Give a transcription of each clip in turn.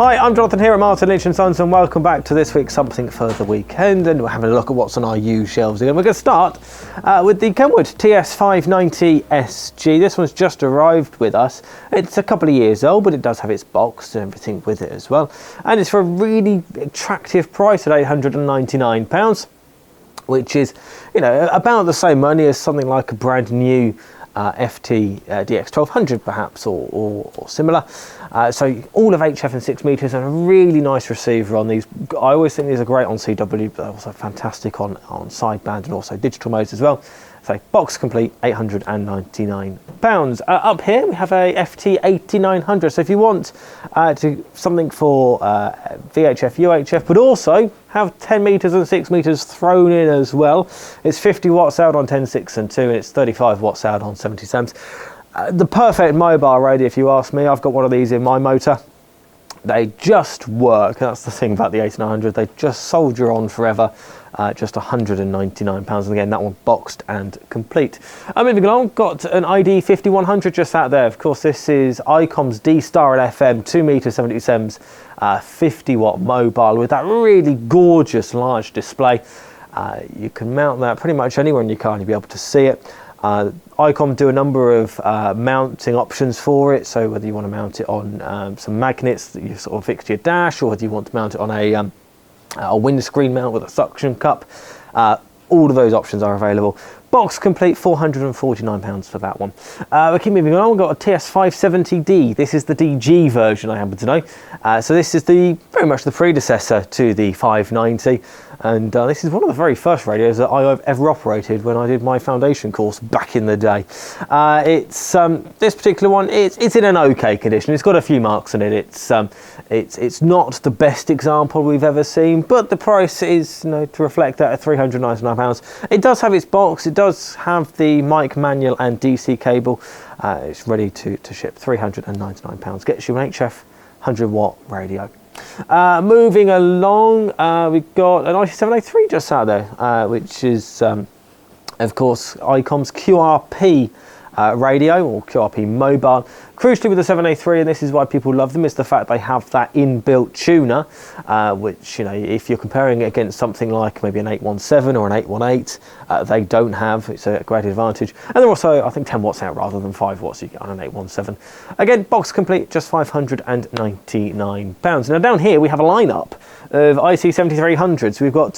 Hi, I'm Jonathan here at Martin Lynch & Sons, and welcome back to this week's Something for the Weekend, and we're having a look at what's on our used shelves again. We're going to start with the Kenwood TS-590SG. This one's just arrived with us. It's a couple of years old, but it does have its box and everything with it as well. And it's for a really attractive price at £899, which is, you know, about the same money as something like a brand new FTDX1200 perhaps, or similar. So all of HF and 6 meters and a really nice receiver on these. I always think these are great on CW, but they're also fantastic on sideband and also digital modes as well. So box complete, £899. Up here we have a FT-8900. So if you want something for VHF, UHF, but also have 10 meters and 6 meters thrown in as well. It's 50 watts out on 10, 6 and 2, and it's 35 watts out on 70 SEMS. The perfect mobile radio, if you ask me. I've got one of these in my motor. They just work. That's the thing about the 8900. They just soldier on forever. Just £199, and again that one boxed and complete. Moving along, got an ID-5100 just out there. Of course, this is Icom's D-Star and FM 2 meter 70 SEMS 50 watt mobile with that really gorgeous large display. You can mount that pretty much anywhere in your car and you'll be able to see it. Icom do a number of mounting options for it, so whether you want to mount it on some magnets that you sort of fix to your dash, or whether you want to mount it on a windscreen mount with a suction cup, all of those options are available. Box complete, £449 for that one. We keep moving on. We've got a TS-570D. This is the DG version, I happen to know. So this is very much the predecessor to the 590. And this is one of the very first radios that I've ever operated when I did my foundation course back in the day. This particular one, it's in an okay condition. It's got a few marks in it. It's not the best example we've ever seen, but the price is, to reflect that, at £399. It does have its box. It does have the mic manual and DC cable. It's ready to ship. £399. Gets you an HF 100 watt radio. Moving along, we've got an IC-703 just out there, which is, of course, Icom's QRP radio, or QRP mobile. Crucially with the 703, and this is why people love them, is the fact they have that inbuilt tuner, which, if you're comparing it against something like maybe an 817 or an 818, they don't have. It's a great advantage. And they're also, I think, 10 watts out rather than 5 watts you get on an 817. Again, box complete, just £599. Now down here we have a lineup of IC-7300s. We've got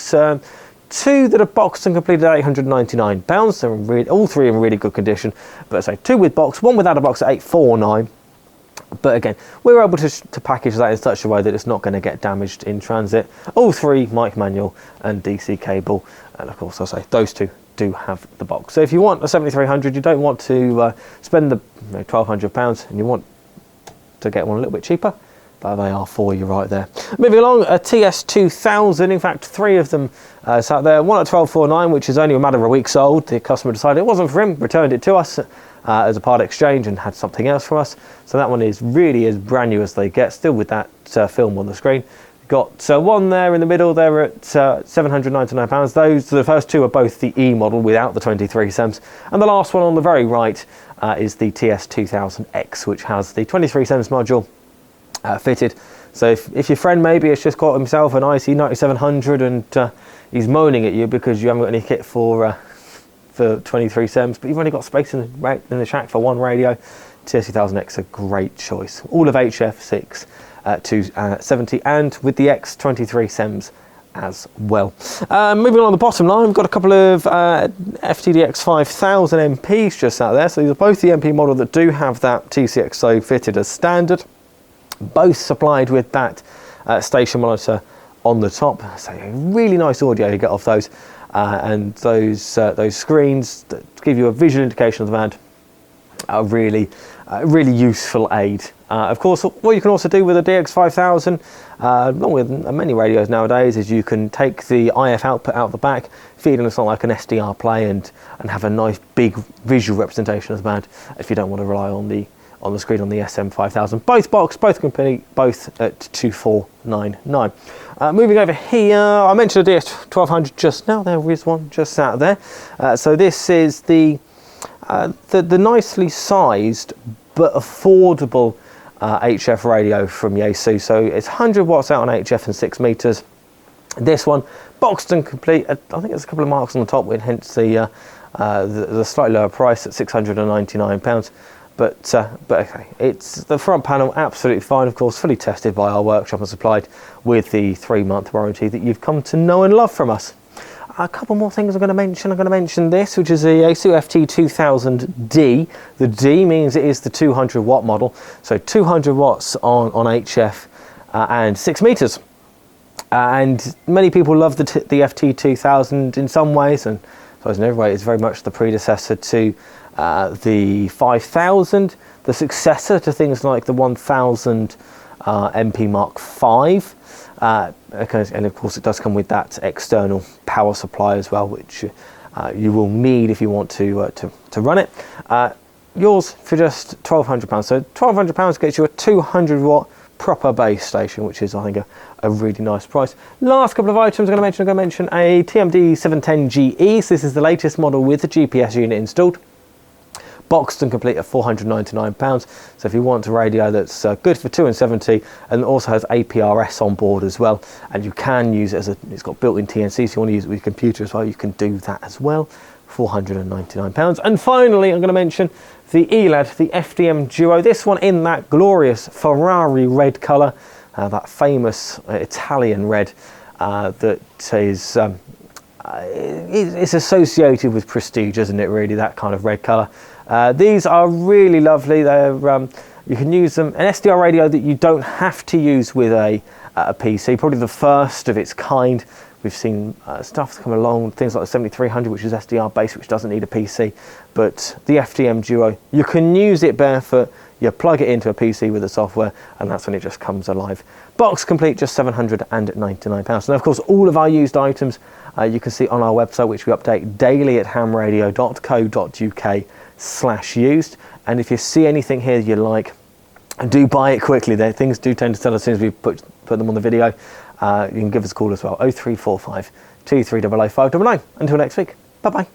two that are boxed and completed at £899. They're all three in really good condition. But say two with box, one without a box at £849. But again, we were able to package that in such a way that it's not going to get damaged in transit. All three, mic manual and DC cable. And of course, I'll say those two do have the box. So if you want a 7300, you don't want to spend the £1,200 and you want to get one a little bit cheaper, there they are for you right there. Moving along, a TS-2000, in fact 3 of them sat there. One at $1249, which is only a matter of weeks old. The customer decided it wasn't for him, returned it to us as a part exchange and had something else from us. So that one is really as brand new as they get, still with that film on the screen. Got one there in the middle there at £799. The first two are both the E model without the 23 SEMS. And the last one on the very right is the TS-2000X, which has the 23 SEMS module fitted. So if your friend maybe has just got himself an IC-700 and he's moaning at you because you haven't got any kit for 23 SEMS, but you've only got space in the shack for one radio, TS-2000X a great choice. All of HF 6 to 70 and with the X 23 SEMS as well. Moving along the bottom line, we've got a couple of FTDX5000MPs just out there. So these are both the MP model that do have that TCXO fitted as standard. Both supplied with that station monitor on the top. So really nice audio you get off those, and those screens that give you a visual indication of the band are really useful aid. Of course, what you can also do with a DX5000, along with many radios nowadays, is you can take the IF output out the back, feed in something like an SDR play, and have a nice big visual representation of the band if you don't want to rely on the screen on the SM5000. Both boxed, both complete, both at £2499. Moving over here, I mentioned a DS-1200 just now. There is one just out there. So this is the nicely sized but affordable HF radio from Yaesu. So it's 100 watts out on HF and 6 meters. This one, boxed and complete. I think there's a couple of marks on the top, with hence the slightly lower price at £699. But okay, it's the front panel, absolutely fine, of course, fully tested by our workshop and supplied with the 3-month warranty that you've come to know and love from us. A couple more things I'm going to mention. I'm going to mention this, which is a Yaesu FT-2000D. The D means it is the 200 watt model, so 200 watts on HF and 6 meters. And many people love the FT-2000 in some ways, and I suppose in every way it's very much the predecessor to the 5000, the successor to things like the 1000 MP Mark V. And of course it does come with that external power supply as well, which you will need if you want to run it. Yours for just £1,200. So £1,200 gets you a 200 watt proper base station, which is, I think, a really nice price. Last couple of items I'm going to mention a TMD 710GE. So this is the latest model with the GPS unit installed. Boxed and complete at £499. So if you want a radio that's good for 270 and also has APRS on board as well, and you can use it it's got built-in TNC, so you want to use it with your computer as well, you can do that as well. £499. And finally, I'm going to mention the ELAD, the FDM Duo. This one in that glorious Ferrari red colour, that famous Italian red that is it's associated with prestige, isn't it? Really, that kind of red colour. These are really lovely. They're you can use them, an SDR radio that you don't have to use with a PC. Probably the first of its kind. We've seen stuff come along, things like the 7300, which is SDR based, which doesn't need a PC. But the FDM Duo, you can use it barefoot. You plug it into a PC with the software, and that's when it just comes alive. Box complete, just £799. And of course, all of our used items you can see on our website, which we update daily at hamradio.co.uk/used. And if you see anything here you like, do buy it quickly. Things do tend to sell as soon as we put them on the video. You can give us a call as well, 0345 2300 599. Until next week, bye bye.